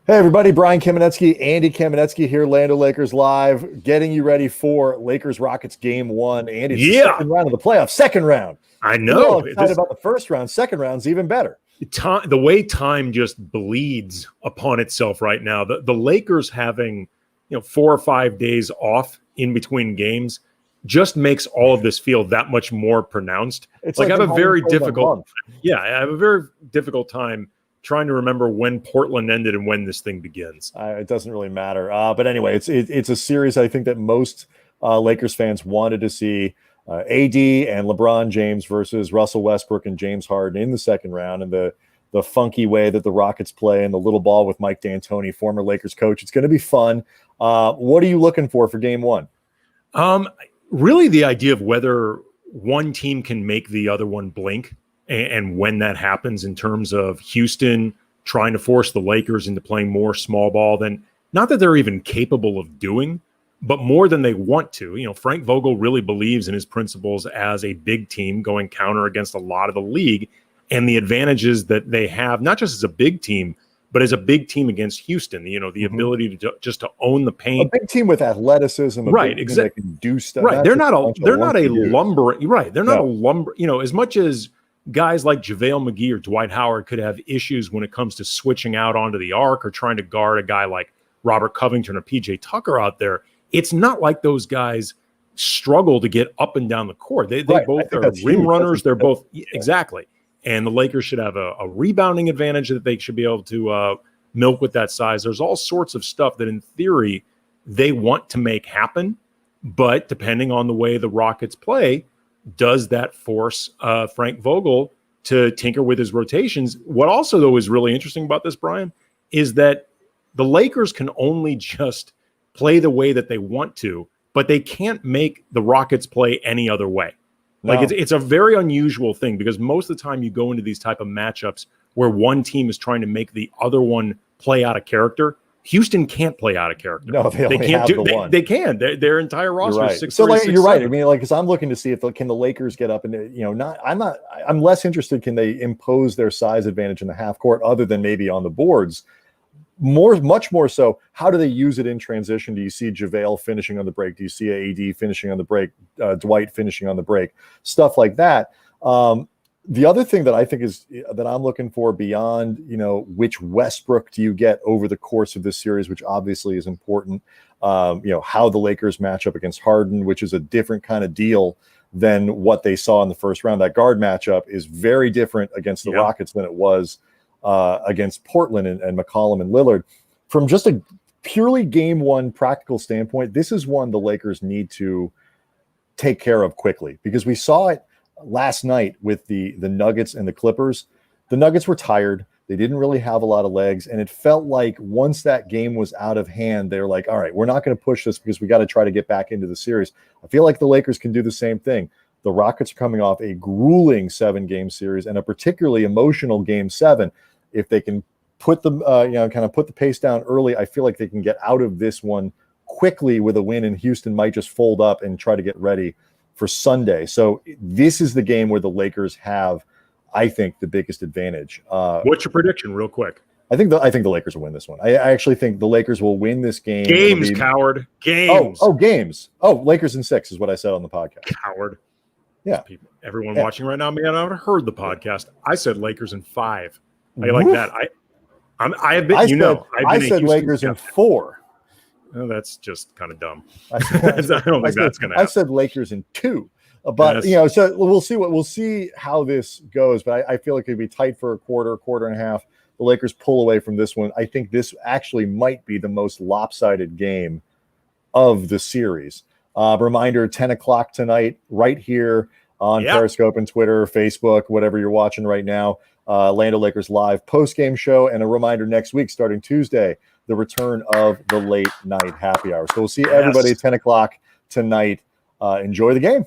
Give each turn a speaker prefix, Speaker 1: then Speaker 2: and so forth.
Speaker 1: Hey everybody, Brian Kamenetzky, Andy Kamenetzky here, Land of Lakers Live, getting you ready for Lakers-Rockets Game 1. Andy, it's the second round of the playoffs, second round.
Speaker 2: I know.
Speaker 1: We're all excited about the first round. Second round's even better.
Speaker 2: The way time just bleeds upon itself right now, the Lakers having 4 or 5 days off in between games just makes all of this feel that much more pronounced.
Speaker 1: It's
Speaker 2: I have a very difficult time trying to remember when Portland ended and when this thing begins.
Speaker 1: It doesn't really matter. But anyway, it's a series I think that most Lakers fans wanted to see. AD and LeBron James versus Russell Westbrook and James Harden in the second round, and the funky way that the Rockets play and the little ball with Mike D'Antoni, former Lakers coach. It's going to be fun. What are you looking for Game 1?
Speaker 2: Really the idea of whether one team can make the other one blink. And when that happens in terms of Houston trying to force the Lakers into playing more small ball than, not that they're even capable of doing, but more than they want to. Frank Vogel really believes in his principles as a big team going counter against a lot of the league and the advantages that they have, not just as a big team, but as a big team against Houston, the ability to just to own the paint.
Speaker 1: A big team with athleticism,
Speaker 2: right? Exactly.
Speaker 1: That can do stuff.
Speaker 2: Right. They're not a lumber. Right. They're not a lumber. As much as guys like JaVale McGee or Dwight Howard could have issues when it comes to switching out onto the arc or trying to guard a guy like Robert Covington or PJ Tucker out there. It's not like those guys struggle to get up and down the court. They both are rim runners. They're both exactly. And the Lakers should have a rebounding advantage that they should be able to milk with that size. There's all sorts of stuff that in theory they want to make happen, but depending on the way the Rockets play, does that force Frank Vogel to tinker with his rotations? What also, though, is really interesting about this, Brian, is that the Lakers can only just play the way that they want to, but they can't make the Rockets play any other way. No. It's a very unusual thing because most of the time you go into these type of matchups where one team is trying to make the other one play out of character. Houston can't play out of character.
Speaker 1: No, they can't do one.
Speaker 2: They can. Their entire roster is 6'3",
Speaker 1: so
Speaker 2: 6'7".
Speaker 1: You're right. I mean, because I'm looking to see if can the Lakers get up and I'm less interested. Can they impose their size advantage in the half court other than maybe on the boards? Much more so, how do they use it in transition? Do you see JaVale finishing on the break? Do you see AD finishing on the break? Dwight finishing on the break? Stuff like that. The other thing that I think is that I'm looking for beyond, which Westbrook do you get over the course of this series, which obviously is important. How the Lakers match up against Harden, which is a different kind of deal than what they saw in the first round. That guard matchup is very different against the Rockets than it was against Portland and McCollum and Lillard. From just a purely Game 1 practical standpoint, this is one the Lakers need to take care of quickly because we saw it last night with the Nuggets and the Clippers. The Nuggets were tired. They didn't really have a lot of legs. And it felt like once that game was out of hand, they're like, all right, we're not going to push this because we got to try to get back into the series. I feel like the Lakers can do the same thing. The Rockets are coming off a grueling 7-game series and a particularly emotional Game 7. If they can put the kind of put the pace down early, I feel like they can get out of this one quickly with a win, and Houston might just fold up and try to get ready for Sunday. So this is the game where the Lakers have, I think, the biggest advantage.
Speaker 2: What's your prediction, real quick?
Speaker 1: I think the Lakers will win this one. I actually think the Lakers will win this game.
Speaker 2: Games, coward. Games.
Speaker 1: Oh, games. Oh, Lakers in 6 is what I said on the podcast.
Speaker 2: Coward.
Speaker 1: Yeah.
Speaker 2: Everyone watching right now may not have heard the podcast. I said Lakers in 5. I like that. I said
Speaker 1: Lakers in 4.
Speaker 2: Oh, that's just kind of dumb. I don't think that's going to happen.
Speaker 1: I said Lakers in 2. But so we'll see how this goes. But I feel like it'd be tight for a quarter and a half. The Lakers pull away from this one. I think this actually might be the most lopsided game of the series. Reminder: 10 o'clock tonight, right here on Periscope and Twitter, Facebook, whatever you're watching right now. Land of Lakers Live post-game show, and a reminder next week, starting Tuesday, the return of the late night happy hour. So we'll see everybody at 10 o'clock tonight. Enjoy the game.